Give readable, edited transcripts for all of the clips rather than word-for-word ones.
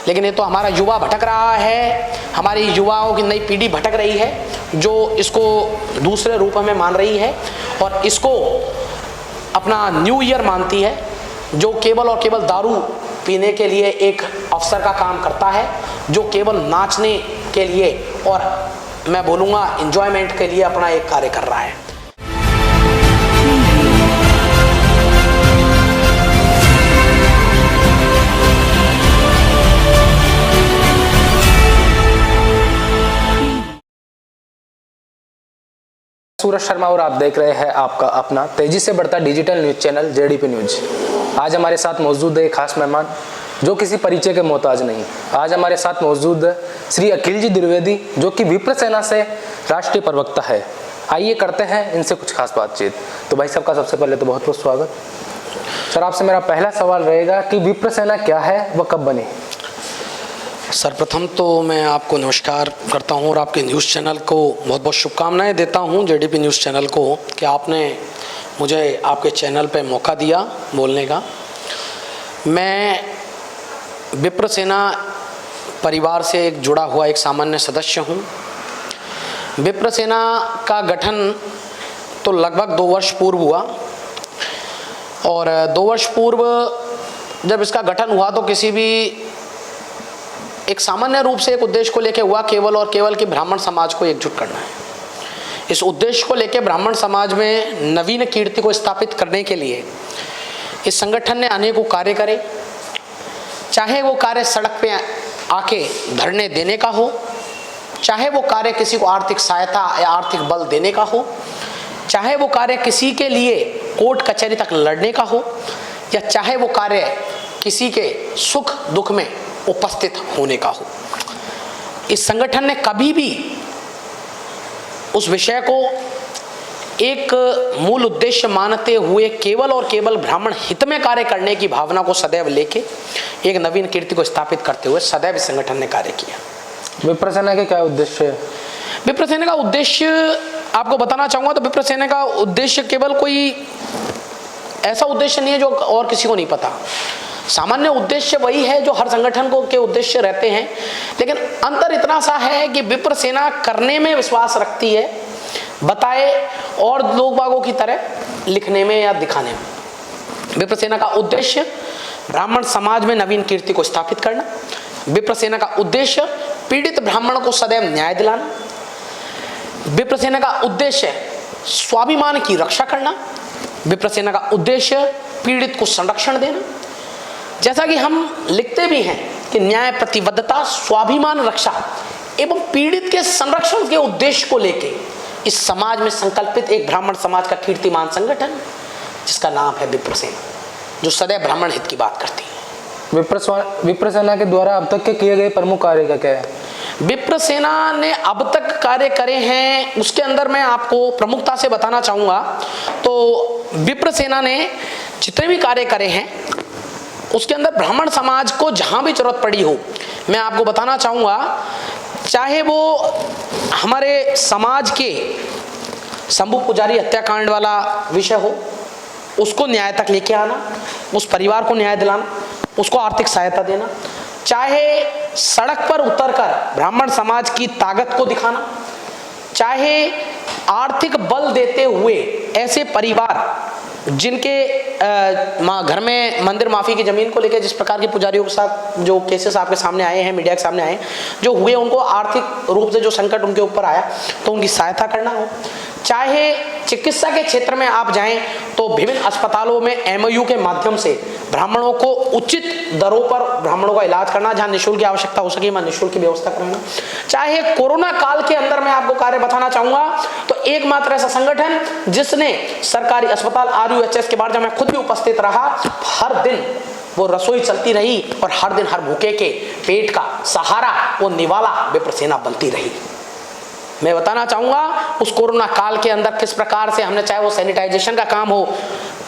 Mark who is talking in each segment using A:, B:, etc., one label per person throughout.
A: लेकिन ये तो हमारा युवा भटक रहा है, हमारी युवाओं की नई पीढ़ी भटक रही है जो इसको दूसरे रूप में मान रही है और इसको अपना न्यू ईयर मानती है, जो केवल और केवल दारू पीने के लिए एक अवसर का काम करता है, जो केवल नाचने के लिए और मैं बोलूँगा एंजॉयमेंट के लिए अपना एक कार्य कर रहा है।
B: सूरज शर्मा और आप देख रहे हैं आपका अपना तेजी से बढ़ता digital news channel JDP news. आज हमारे साथ मौजूद है एक खास मेहमान जो किसी परिचय के मोहताज नहीं। आज हमारे साथ मौजूद है श्री अखिल जी द्विवेदी जो कि विप्र सेना से राष्ट्रीय प्रवक्ता है। आइए करते हैं इनसे कुछ खास बातचीत। तो भाई साहब का सबसे पहले तो बहुत बहुत स्वागत। सर, आपसे मेरा पहला सवाल रहेगा कि विप्र सेना क्या है, वह कब बनी?
A: सर्वप्रथम तो मैं आपको नमस्कार करता हूं और आपके न्यूज़ चैनल को बहुत बहुत शुभकामनाएं देता हूं, जेडीपी न्यूज़ चैनल को, कि आपने मुझे आपके चैनल पे मौका दिया बोलने का। मैं विप्र सेना परिवार से एक जुड़ा हुआ एक सामान्य सदस्य हूं। विप्र सेना का गठन तो लगभग 2 वर्ष पूर्व हुआ और 2 वर्ष पूर्व जब इसका गठन हुआ तो किसी भी एक सामान्य रूप से एक उद्देश्य को लेकर हुआ, केवल और केवल कि ब्राह्मण समाज को एकजुट करना है। इस उद्देश्य को लेकर ब्राह्मण समाज में नवीन कीर्ति को स्थापित करने के लिए इस संगठन ने अनेकों कार्य करे, चाहे वो कार्य सड़क पे आके धरने देने का हो, चाहे वो कार्य किसी को आर्थिक सहायता या आर्थिक बल देने का हो, चाहे वो कार्य किसी के लिए कोर्ट कचहरी तक लड़ने का हो, या चाहे वो कार्य किसी के सुख दुख में उपस्थित होने का हो। इस संगठन ने कभी भी उस विषय को एक मूल उद्देश्य मानते हुए केवल और केवल ब्राह्मण हित में कार्य करने की भावना को सदैव लेके एक नवीन कीर्ति को स्थापित करते हुए सदैव इस संगठन ने कार्य किया।
B: विप्र सेना के क्या उद्देश्य है?
A: विप्र सेना का उद्देश्य आपको बताना चाहूंगा तो विप्र सेना का उद्देश्य केवल कोई ऐसा उद्देश्य नहीं है जो और किसी को नहीं पता। सामान्य उद्देश्य वही है जो हर संगठन को के उद्देश्य रहते हैं, लेकिन अंतर इतना सा है कि विप्र सेना करने में विश्वास रखती है, बताए और लोग बागों की तरह लिखने में या दिखाने में। विप्र सेना का उद्देश्य ब्राह्मण समाज में नवीन कीर्ति को स्थापित करना। विप्र सेना का उद्देश्य पीड़ित ब्राह्मण को सदैव न्याय दिलाना। विप्र सेना का उद्देश्य स्वाभिमान की रक्षा करना। विप्र सेना का उद्देश्य पीड़ित को संरक्षण देना। जैसा कि हम लिखते भी हैं कि न्याय, प्रतिबद्धता, स्वाभिमान रक्षा एवं पीड़ित के संरक्षण के उद्देश्य को लेके इस समाज में संकल्पित एक ब्राह्मण समाज का कीर्तिमान संगठन जिसका नाम है विप्र सेना, जो सदैव ब्राह्मण हित की बात करती है।
B: विप्र सेना के द्वारा अब तक के किए गए प्रमुख कार्य क्या है?
A: विप्र सेना ने अब तक कार्य करे हैं, उसके अंदर मैं आपको प्रमुखता से बताना चाहूँगा। तो विप्र सेना ने जितने भी कार्य करे हैं उसके अंदर ब्राह्मण समाज को जहाँ भी जरूरत पड़ी हो, मैं आपको बताना चाहूँगा, चाहे वो हमारे समाज के शंभू पुजारी हत्याकांड वाला विषय हो, उसको न्याय तक लेके आना, उस परिवार को न्याय दिलाना, उसको आर्थिक सहायता देना, चाहे सड़क पर उतरकर ब्राह्मण समाज की ताकत को दिखाना, चाहे आर्थिक बल देते हुए ऐसे परिवार जिनके घर में मंदिर माफी की जमीन को लेकर जिस प्रकार के पुजारियों के साथ जो केसेस आपके सामने आए हैं, मीडिया के सामने आए जो हुए, उनको आर्थिक रूप से जो संकट उनके ऊपर आया तो उनकी सहायता करना हो, चाहे चिकित्सा के क्षेत्र में आप जाएं तो विभिन्न अस्पतालों में एमओयू के माध्यम से ब्राह्मणों को उचित दरों पर ब्राह्मणों का इलाज करना, जहां निःशुल्क की आवश्यकता हो सके वहां निःशुल्क की व्यवस्था कराना, चाहे कोरोना काल के अंदर मैं आपको कार्य बताना चाहूंगा तो एकमात्र ऐसा संगठन जिसने सरकारी अस्पताल RUHS के बारे में मैं खुद भी उपस्थित रहा, हर दिन वो रसोई चलती रही और हर दिन हर भूखे के पेट का सहारा वो निवाला विप्र सेना बनती रही। मैं बताना चाहूँगा उस कोरोना काल के अंदर किस प्रकार से हमने, चाहे वो सैनिटाइजेशन का काम हो,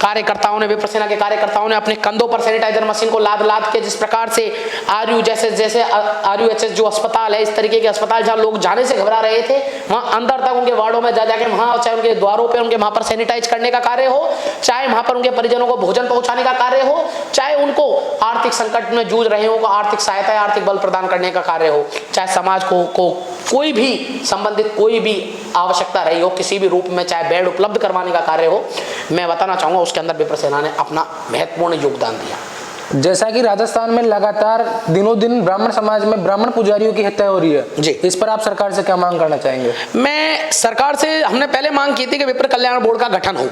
A: कार्यकर्ताओं ने, विप्र सेना के कार्यकर्ताओं ने अपने कंधों पर सैनिटाइजर मशीन को लाद लाद के, जिस प्रकार से आरयू जैसे RUHS जो अस्पताल है, इस तरीके के अस्पताल जहाँ लोग जाने से घबरा रहे थे, वहाँ अंदर तक उनके वार्डों में जा जाके वहाँ, चाहे उनके द्वारों पे उनके वहाँ पर सैनिटाइज करने का कार्य हो, चाहे वहाँ पर उनके परिजनों को भोजन पहुँचाने का कार्य हो, चाहे उनको आर्थिक संकट में जूझ रहे हो आर्थिक सहायता या आर्थिक बल प्रदान करने का कार्य हो, चाहे समाज को कोई भी संबंधित कोई भी आवश्यकता रही हो किसी भी रूप में, चाहे बेड उपलब्ध करवाने का कार्य हो, मैं बताना चाहूँगा उसके अंदर विप्र सेना ने अपना महत्वपूर्ण योगदान दिया।
B: जैसा कि राजस्थान में लगातार दिनों दिन ब्राह्मण समाज में ब्राह्मण पुजारियों की हत्या हो रही है
A: जी,
B: इस पर आप सरकार से क्या मांग करना चाहेंगे?
A: मैं सरकार से, हमने पहले मांग की थी कि विप्र कल्याण बोर्ड का गठन हो,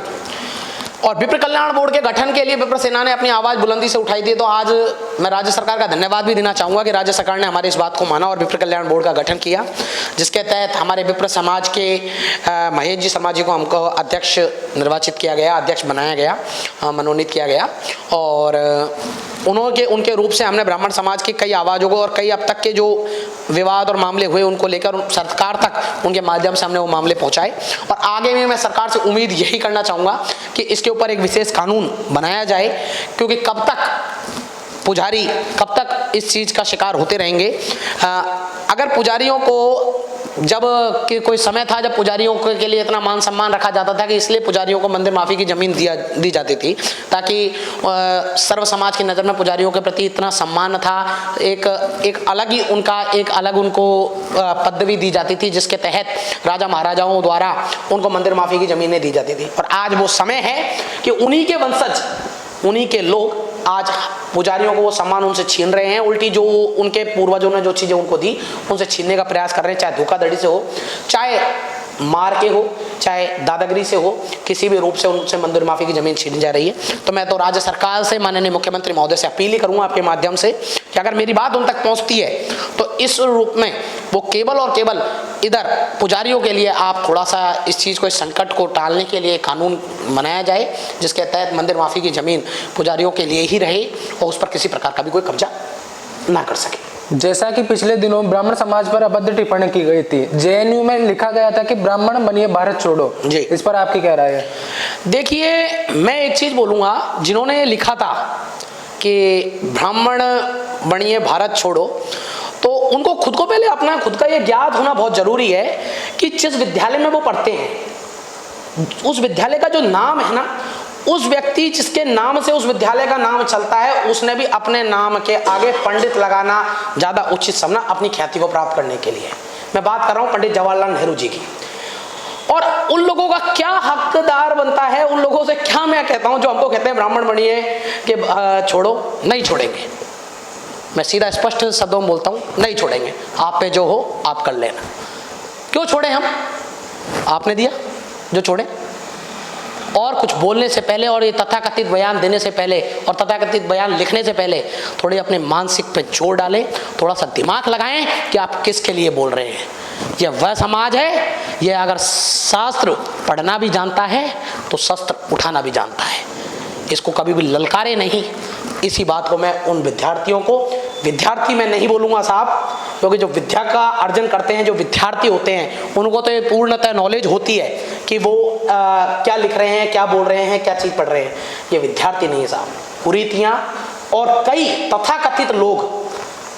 A: और विप्र कल्याण बोर्ड के गठन के लिए विप्र सेना ने अपनी आवाज बुलंदी से उठाई थी। तो आज मैं राज्य सरकार का धन्यवाद भी देना चाहूँगा कि राज्य सरकार ने हमारी इस बात को माना और विप्र कल्याण बोर्ड का गठन किया, जिसके तहत हमारे विप्र समाज के महेश जी शर्मा जी को हमको अध्यक्ष निर्वाचित किया गया, अध्यक्ष बनाया गया, मनोनीत किया गया, और उनके रूप से हमने ब्राह्मण समाज की कई आवाज़ों को और कई अब तक के जो विवाद और मामले हुए उनको लेकर सरकार तक उनके माध्यम से हमने वो मामले पहुंचाए। और आगे भी मैं सरकार से उम्मीद यही करना चाहूँगा कि इसके ऊपर एक विशेष कानून बनाया जाए, क्योंकि कब तक पुजारी, कब तक इस चीज़ का शिकार होते रहेंगे। अगर पुजारियों को, जब कि कोई समय था जब पुजारियों के लिए इतना मान सम्मान रखा जाता था कि इसलिए पुजारियों को मंदिर माफी की जमीन दी जाती थी, ताकि सर्व समाज की नज़र में पुजारियों के प्रति इतना सम्मान था, एक अलग ही उनका, एक अलग उनको पदवी दी जाती थी, जिसके तहत राजा महाराजाओं द्वारा उनको मंदिर माफी की जमीनें दी जाती थी। और आज वो समय है कि उन्हीं के वंशज, उन्हीं के लोग आज पुजारियों को वो सम्मान उनसे छीन रहे हैं, उल्टी जो उनके पूर्वजों ने जो चीज़ें उनको दी उनसे छीनने का प्रयास कर रहे हैं, चाहे धोखाधड़ी से हो, चाहे मार के हो, चाहे दादागिरी से हो, किसी भी रूप से उनसे मंदिर माफी की जमीन छीनी जा रही है। तो मैं तो राज्य सरकार से, माननीय मुख्यमंत्री महोदय से अपील ही करूंगा आपके माध्यम से कि अगर मेरी बात उन तक पहुंचती है तो इस रूप में वो केवल और केवल इधर पुजारियों के लिए आप थोड़ा सा इस चीज़ को, इस संकट को टालने के लिए कानून बनाया जाए, जिसके तहत मंदिर माफी की जमीन पुजारियों के लिए ही रहे और उस पर किसी प्रकार का भी कोई कब्जा ना कर सके।
B: जैसा कि पिछले दिनों ब्राह्मण समाज पर अभद्र टिप्पणी की गई थी, JNU में लिखा गया था कि ब्राह्मण बनिए भारत छोड़ो जी, इस पर आपकी क्या राय है? देखिए,
A: मैं एक चीज बोलूंगा, जिन्होंने लिखा था कि ब्राह्मण बनिए भारत छोड़ो, तो उनको खुद को पहले अपना खुद का ये ज्ञात होना बहुत जरूरी है कि जिस विद्यालय में वो पढ़ते हैं, उस विद्यालय का जो नाम है ना, उस व्यक्ति जिसके नाम से उस विद्यालय का नाम चलता है, उसने भी अपने नाम के आगे पंडित लगाना ज्यादा उचित समझा अपनी ख्याति को प्राप्त करने के लिए। मैं बात कर रहा हूं पंडित जवाहरलाल नेहरू जी की। और उन लोगों का क्या हकदार बनता है, उन लोगों से क्या मैं कहता हूं जो हमको कहते हैं ब्राह्मण बनिए कि छोड़ो, नहीं छोड़ेंगे। मैं सीधा स्पष्ट शब्दों में बोलता हूं, नहीं छोड़ेंगे। आप पे जो हो आप कर लेना। क्यों छोड़े हम? आपने दिया जो छोड़े। और कुछ बोलने से पहले और ये तथाकथित बयान देने से पहले और तथाकथित बयान लिखने से पहले थोड़ी अपने मानसिक पे जोर डालें, थोड़ा सा दिमाग लगाएं कि आप किसके लिए बोल रहे हैं। यह वह समाज है, यह अगर शास्त्र पढ़ना भी जानता है तो शस्त्र उठाना भी जानता है। इसको कभी भी ललकारे नहीं। इसी बात को मैं उन विद्यार्थियों को, विद्यार्थी मैं नहीं बोलूँगा साहब, क्योंकि जो विद्या का अर्जन करते हैं, जो विद्यार्थी होते हैं, उनको तो ये पूर्णतः नॉलेज होती है कि वो क्या लिख रहे हैं, क्या बोल रहे हैं, क्या चीज़ पढ़ रहे हैं। ये विद्यार्थी नहीं है साहब, कुरीतियाँ और कई तथाकथित लोग,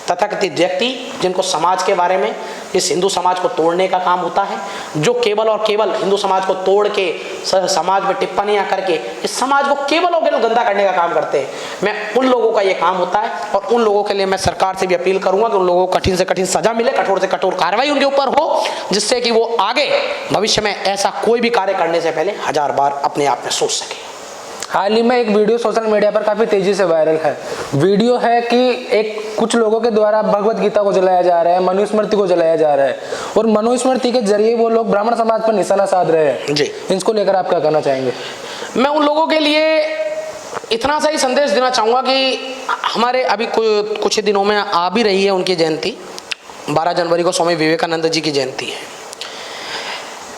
A: तथाकथित व्यक्ति जिनको समाज के बारे में, इस हिंदू समाज को तोड़ने का काम होता है, जो केवल और केवल हिंदू समाज को तोड़ के समाज में टिप्पणियां करके इस समाज को केवल और केवल गंदा करने का काम करते हैं। मैं उन लोगों का ये काम होता है और उन लोगों के लिए मैं सरकार से भी अपील करूंगा कि उन लोगों को कठिन से कठिन सजा मिले, कठोर से कठोर कार्रवाई उनके ऊपर हो, जिससे कि वो आगे भविष्य में ऐसा कोई भी कार्य करने से पहले 1000 बार अपने आप में सोच सके।
B: हाल ही में एक वीडियो सोशल मीडिया पर काफी तेजी से वायरल है। वीडियो है कि कुछ लोगों के द्वारा भगवत गीता को जलाया जा रहा है, मनुस्मृति को जलाया जा रहा है और मनुस्मृति के जरिए वो लोग ब्राह्मण समाज पर निशाना साध रहे हैं जी। इसको लेकर आप क्या कहना चाहेंगे?
A: मैं उन लोगों के लिए इतना सा ही संदेश देना चाहूँगा कि हमारे अभी कुछ ही दिनों में आ भी रही है उनकी जयंती। 12 जनवरी को स्वामी विवेकानंद जी की जयंती है।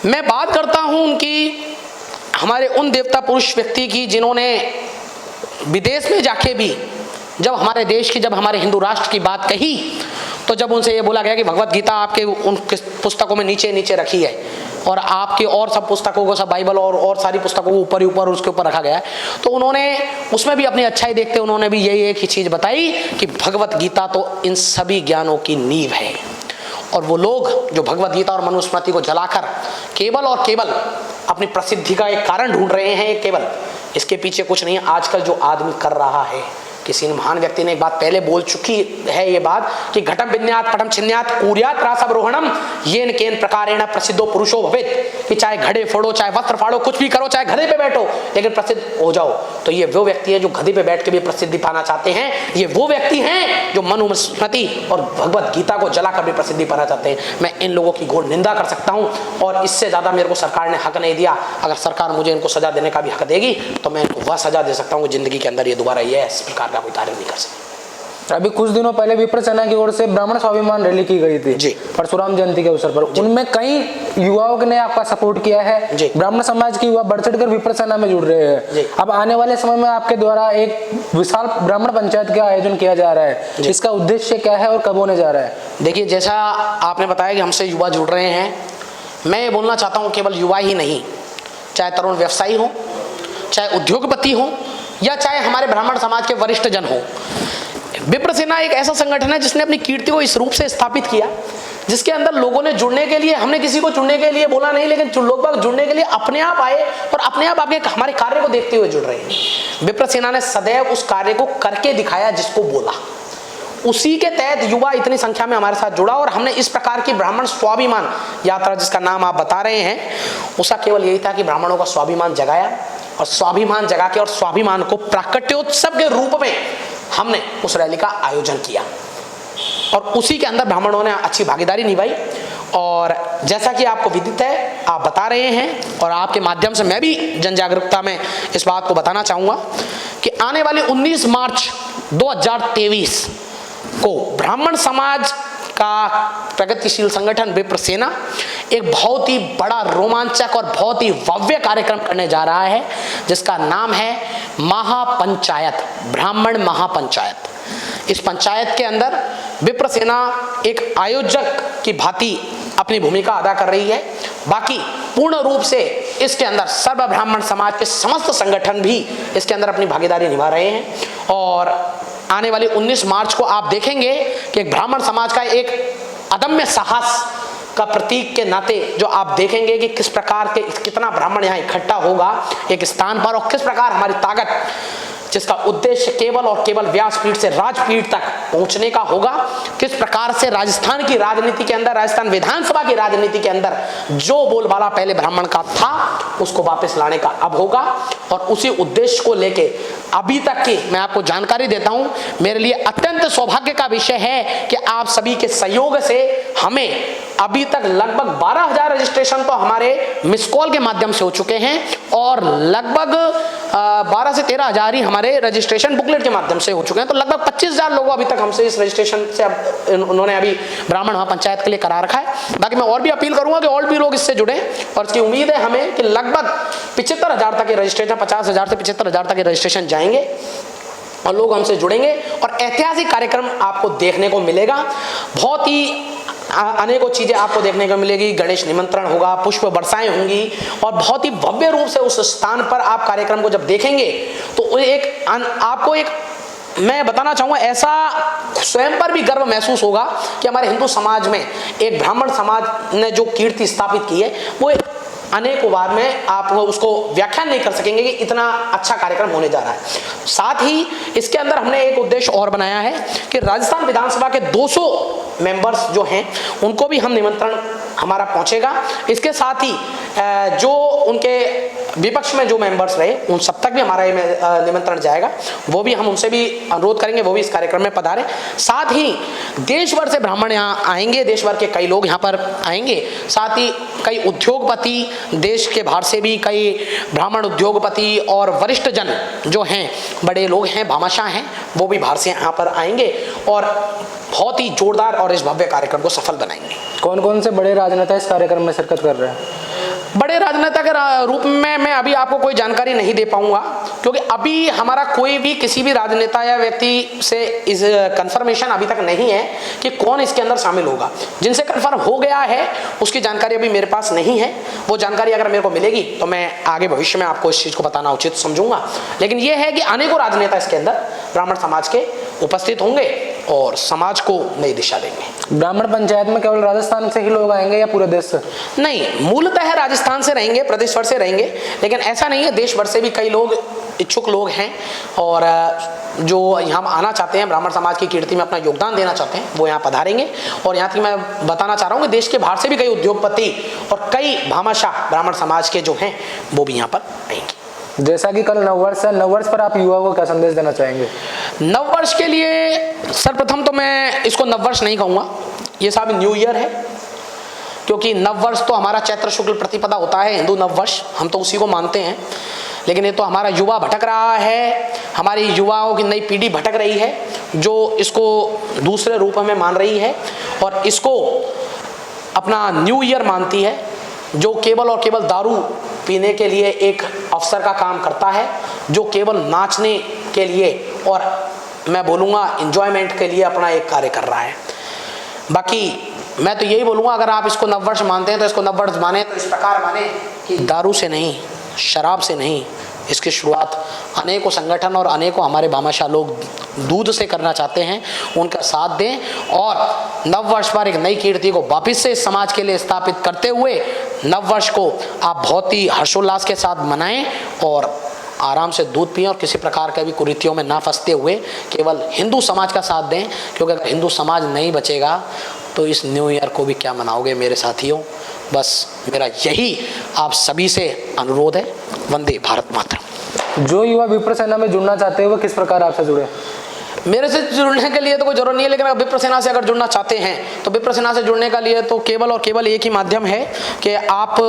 A: मैं बात करता हूँ उनकी, हमारे उन देवता पुरुष व्यक्ति की जिन्होंने विदेश में जाके भी जब हमारे देश की, जब हमारे हिंदू राष्ट्र की बात कही, तो जब उनसे ये बोला गया कि भगवत गीता आपके उन पुस्तकों में नीचे नीचे रखी है और आपकी और सब पुस्तकों को, सब बाइबल और सारी पुस्तकों को ऊपर ही ऊपर उसके ऊपर रखा गया है, तो उन्होंने उसमें भी अपनी अच्छाई देखते उन्होंने भी यही एक ही चीज़ बताई कि भगवत गीता तो इन सभी ज्ञानों की नींव है। और वो लोग जो भगवत गीता और मनुस्मृति को जलाकर केवल और केवल अपनी प्रसिद्धि का एक कारण ढूंढ रहे हैं, केवल इसके पीछे कुछ नहीं है। आजकल जो आदमी कर रहा है, किसी महान व्यक्ति ने एक बात पहले बोल चुकी है ये बात कि घटम विन्यात पटम छिन्यात कुर्यात रासवरोहणम येन केन प्रकारेण प्रसिद्धो पुरुषो भवेत्, कि चाहे घड़े फोड़ो, चाहे वस्त्र फाड़ो, कुछ भी करो, चाहे गधे पे बैठो, लेकिन प्रसिद्ध हो जाओ। तो ये वो व्यक्ति है जो गधे पे बैठ के भी प्रसिद्धि पाना चाहते हैं। ये वो व्यक्ति हैं जो मनुस्मृति और भगवत गीता को जलाकर भी प्रसिद्धि पाना चाहते हैं। मैं इन लोगों की घोर निंदा कर सकता हूँ और इससे ज्यादा मेरे को सरकार ने हक नहीं दिया। अगर सरकार मुझे इनको सजा देने का भी हक देगी तो मैं इनको वह सजा दे सकता हूँ जिंदगी के अंदर ये दोबारा ये इस प्रकार का कोई कार्य नहीं कर सकते।
B: अभी कुछ दिनों पहले विप्र सेना की ओर से ब्राह्मण स्वाभिमान रैली की गई थी
A: जी,
B: परशुराम जयंती के अवसर पर। उनमें कई युवाओं ने आपका सपोर्ट किया है जी। ब्राह्मण समाज के युवा बढ़ चढ़कर विप्र सेना में जुड़ रहे हैं। अब आने वाले समय में आपके द्वारा एक विशाल ब्राह्मण पंचायत का आयोजन किया जा रहा है, इसका उद्देश्य क्या है और कब होने जा रहा है?
A: देखिए, जैसा आपने बताया कि हमसे युवा जुड़ रहे हैं, मैं ये बोलना चाहता हूँ केवल युवा ही नहीं, चाहे तरुण व्यवसायी हो, चाहे उद्योगपति हो, या चाहे हमारे ब्राह्मण समाज के वरिष्ठ जन हो। विप्र सेना एक ऐसा संगठन है जिसने अपनी कीर्ति को इस रूप से स्थापित किया, जिसके अंदर लोगों ने जुड़ने के लिए, हमने किसी को जुड़ने के लिए बोला नहीं, लेकिन लोग बाग जुड़ने के लिए अपने आप आए और अपने आप आगे हमारे कार्य को देखते हुए जुड़ रहे हैं। विप्र सेना ने सदैव उस कार्य को करके दिखाया जिसको बोला, उसी के तहत युवा इतनी संख्या में हमारे साथ जुड़ा और हमने इस प्रकार की ब्राह्मण स्वाभिमान यात्रा, जिसका नाम आप बता रहे हैं, उसका केवल यही था कि ब्राह्मणों का स्वाभिमान जगाया और स्वाभिमान जगा के और स्वाभिमान को प्राकट्योत्सव के रूप में हमने उस रैली का आयोजन किया और उसी के अंदर ब्राह्मणों ने अच्छी भागीदारी निभाई। और जैसा कि आपको विदित है, आप बता रहे हैं और आपके माध्यम से मैं भी जन जागरूकता में इस बात को बताना चाहूँगा कि आने वाले 19 मार्च 2023 को ब्राह्मण समाज का प्रगतिशील संगठन विप्र सेना एक बहुत ही बड़ा रोमांचक और बहुत ही भव्य कार्यक्रम करने जा रहा है, जिसका नाम है महापंचायत, ब्राह्मण महापंचायत। इस पंचायत के अंदर विप्र सेना एक आयोजक की भांति अपनी भूमिका अदा कर रही है। बाकी पूर्ण रूप से इसके अंदर सर्व ब्राह्मण समाज के समस्त संगठन भी इसके अंदर अपनी भागीदारी निभा रहे हैं और आने वाली 19 मार्च को आप देखेंगे कि एक ब्राह्मण समाज का एक अदम्य साहस का प्रतीक के नाते जो आप देखेंगे कि किस प्रकार के कितना ब्राह्मण यहाँ इकट्ठा होगा एक स्थान पर और किस प्रकार हमारी ताकत, जिसका उद्देश्य केवल और केवल व्यासपीठ से राजपीठ तक पहुंचने का होगा, किस प्रकार से राजस्थान की राजनीति के अंदर, राजस्थान विधानसभा की राजनीति के अंदर जो बोलबाला पहले ब्राह्मण का था उसको वापस लाने का अब होगा। और उसी उद्देश्य को लेके अभी तक की मैं आपको जानकारी देता हूं, मेरे लिए अत्यंत सौभाग्य का विषय है कि आप सभी के सहयोग से हमें अभी तक लगभग 12,000 रजिस्ट्रेशन तो हमारे मिस कॉल के माध्यम से हो चुके हैं और लगभग 12 से 13,000 ही हमारे रजिस्ट्रेशन बुकलेट के माध्यम से हो चुके हैं। तो लगभग 25,000 लोग अभी तक हमसे इस रजिस्ट्रेशन से उन्होंने अभी ब्राह्मण महापंचायत के लिए करा रखा है। बाकी मैं और भी अपील करूंगा कि और भी लोग इससे जुड़े और इसकी उम्मीद है हमें कि लगभग 75,000 तक के रजिस्ट्रेशन, 50,000 से 75,000 तक के रजिस्ट्रेशन जाएंगे और लोग हमसे जुड़ेंगे और ऐतिहासिक कार्यक्रम आपको देखने को मिलेगा। बहुत ही अनेकों चीजें आपको देखने को मिलेगी, गणेश निमंत्रण होगा, पुष्प वर्षाएं होंगी और बहुत ही भव्य रूप से उस स्थान पर आप कार्यक्रम को जब देखेंगे तो एक आपको एक मैं बताना चाहूँगा ऐसा स्वयं पर भी गर्व महसूस होगा कि हमारे हिंदू समाज में एक ब्राह्मण समाज ने जो कीर्ति स्थापित की है वो अनेकों बार में आप उसको व्याख्यान नहीं कर सकेंगे कि इतना अच्छा कार्यक्रम होने जा रहा है। साथ ही इसके अंदर हमने एक उद्देश्य और बनाया है कि राजस्थान विधानसभा के 200 मेंबर्स जो हैं उनको भी हम निमंत्रण हमारा पहुंचेगा। इसके साथ ही जो उनके विपक्ष में जो मेंबर्स रहे उन सब तक भी हमारा निमंत्रण जाएगा, वो भी हम उनसे भी अनुरोध करेंगे वो भी इस कार्यक्रम में पधारें। साथ ही देश भर से ब्राह्मण यहाँ आएंगे, देश भर के कई लोग यहाँ पर आएंगे, साथ ही कई उद्योगपति देश के बाहर से भी कई ब्राह्मण उद्योगपति और वरिष्ठ जन जो हैं, बड़े लोग हैं, भामाशाह हैं, वो भी बाहर से यहाँ पर आएंगे और बहुत ही जोरदार और इस भव्य कार्यक्रम को सफल बनाएंगे।
B: कौन कौन से बड़े राजनेता इस कार्यक्रम में शिरकत कर रहे हैं?
A: बड़े राजनेता के रूप में मैं अभी आपको कोई जानकारी नहीं दे पाऊंगा, क्योंकि अभी हमारा कोई भी किसी भी राजनेता या व्यक्ति से इस कंफर्मेशन अभी तक नहीं है कि कौन इसके अंदर शामिल होगा। जिनसे कंफर्म हो गया है उसकी जानकारी अभी मेरे पास नहीं है। वो जानकारी अगर मेरे को मिलेगी तो मैं आगे भविष्य में आपको इस चीज को बताना उचित समझूंगा। लेकिन यह है कि अनेकों राजनेता इसके अंदर ब्राह्मण समाज के उपस्थित होंगे और समाज को नई दिशा देंगे।
B: ब्राह्मण पंचायत में केवल राजस्थान से ही लोग आएंगे या पूरे देश से?
A: नहीं, मूलतः राजस्थान से रहेंगे, प्रदेश भर से रहेंगे, लेकिन ऐसा नहीं है, देश भर से भी कई लोग इच्छुक लोग हैं और जो यहाँ आना चाहते हैं, ब्राह्मण समाज की कीर्ति में अपना योगदान देना चाहते हैं, वो यहाँ पधारेंगे। और यहाँ की मैं बताना चाह रहा हूँ कि देश के बाहर से भी कई उद्योगपति और कई भामाशाह ब्राह्मण समाज के जो हैं वो भी यहाँ पर आएंगे।
B: जैसा कि कल नववर्ष है, नववर्ष पर आप युवाओं को क्या संदेश देना चाहेंगे?
A: नववर्ष के लिए सर्वप्रथम तो मैं इसको नववर्ष नहीं कहूँगा, ये साहब न्यू ईयर है, क्योंकि नववर्ष तो हमारा चैत्र शुक्ल प्रतिपदा होता है, हिंदू नववर्ष, हम तो उसी को मानते हैं। लेकिन ये तो हमारा युवा भटक रहा है, हमारी युवाओं की नई पीढ़ी भटक रही है जो इसको दूसरे रूप में मान रही है और इसको अपना न्यू ईयर मानती है, जो केवल और केवल दारू पीने के लिए एक अवसर का काम करता है, जो केवल नाचने के लिए और मैं बोलूँगा एंजॉयमेंट के लिए अपना एक कार्य कर रहा है। बाकी मैं तो यही बोलूँगा, अगर आप इसको नववर्ष मानते हैं तो इसको नववर्ष माने तो इस प्रकार माने कि दारू से नहीं, शराब से नहीं, इसकी शुरुआत अनेकों संगठन और अनेकों हमारे भामाशाह लोग दूध से करना चाहते हैं, उनका साथ दें और नववर्ष पर एक नई कीर्ति को वापस से समाज के लिए स्थापित करते हुए नववर्ष को आप बहुत ही हर्षोल्लास के साथ मनाएं और आराम से दूध पिएं और किसी प्रकार के भी कुरीतियों में ना फंसते हुए केवल हिंदू समाज का साथ दें, क्योंकि अगर हिंदू समाज नहीं बचेगा तो इस न्यू ईयर को भी क्या मनाओगे मेरे साथियों। बस मेरा यही आप सभी से अनुरोध है। वंदे भारत मातरम।
B: जो युवा विप्र सेना में जुड़ना चाहते हैं वो किस प्रकार आपसे जुड़े?
A: मेरे से जुड़ने के लिए तो कोई जरूरत नहीं है, लेकिन अगर विप्र सेना से अगर जुड़ना चाहते हैं तो विप्र सेना से जुड़ने के लिए तो केवल और केवल एक ही माध्यम है कि आप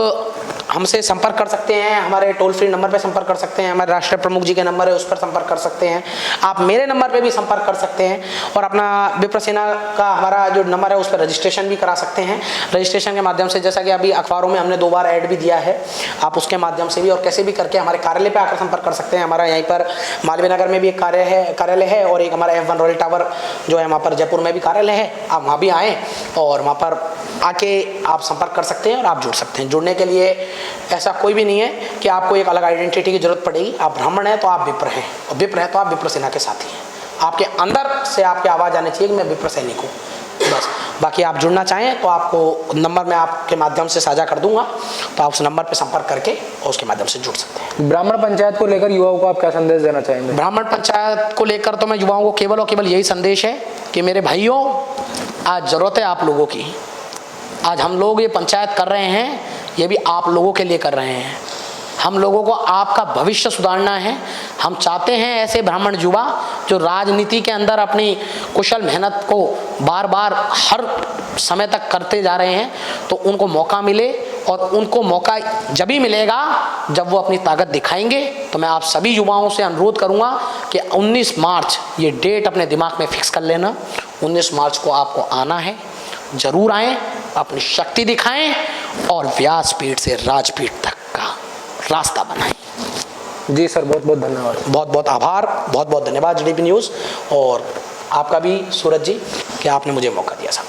A: हमसे संपर्क कर सकते हैं, हमारे टोल फ्री नंबर पे संपर्क कर सकते हैं, हमारे राष्ट्रीय प्रमुख जी के नंबर है उस पर संपर्क कर सकते हैं, आप मेरे नंबर पे भी संपर्क कर सकते हैं और अपना विप्र सेना का हमारा जो नंबर है उस पर रजिस्ट्रेशन भी करा सकते हैं। रजिस्ट्रेशन के माध्यम से, जैसा कि अभी अखबारों में हमने 2 बार ऐड भी दिया है, आप उसके माध्यम से भी और कैसे भी करके हमारे कार्यालय पर आकर संपर्क कर सकते हैं। हमारा यहीं पर मालवीय नगर में भी एक कार्यालय है और एक हमारा F1 रॉयल टावर जो है वहाँ पर जयपुर में भी कार्यालय है, आप वहाँ भी आएँ और वहाँ पर आके आप संपर्क कर सकते हैं और आप जुड़ सकते हैं। जुड़ने के लिए ऐसा कोई भी नहीं है कि आपको एक अलग आइडेंटिटी की जरूरत पड़ेगी। आप ब्राह्मण हैं तो आप विप्र हैं और विप्र हैं तो आप विप्र सेना के साथी हैं। आपके अंदर से आपकी आवाज़ आनी चाहिए कि मैं विप्र सैनिक हूँ, बस। बाकी आप जुड़ना चाहें तो आपको नंबर मैं आपके माध्यम से साझा कर दूंगा, तो आप उस नंबर पर संपर्क करके और उसके माध्यम से जुड़ सकते हैं।
B: ब्राह्मण पंचायत को लेकर युवाओं को आप क्या संदेश देना चाहेंगे?
A: ब्राह्मण पंचायत को लेकर तो मैं युवाओं को केवल और केवल यही संदेश है कि मेरे भाइयों, आज ज़रूरत है आप लोगों की। आज हम लोग ये पंचायत कर रहे हैं, ये भी आप लोगों के लिए कर रहे हैं। हम लोगों को आपका भविष्य सुधारना है। हम चाहते हैं ऐसे ब्राह्मण युवा जो राजनीति के अंदर अपनी कुशल मेहनत को बार बार हर समय तक करते जा रहे हैं, तो उनको मौका मिले और उनको मौका जब ही मिलेगा जब वो अपनी ताकत दिखाएंगे। तो मैं आप सभी युवाओं से अनुरोध करूंगा कि 19 मार्च ये डेट अपने दिमाग में फिक्स कर लेना। 19 मार्च को आपको आना है, जरूर आएँ, अपनी शक्ति दिखाएं और व्यासपीठ से राजपीठ तक का रास्ता बनाएं।
B: जी सर, बहुत बहुत धन्यवाद।
A: बहुत बहुत आभार, बहुत बहुत धन्यवाद JDP न्यूज़ और आपका भी सूरज जी कि आपने मुझे मौका दिया सर।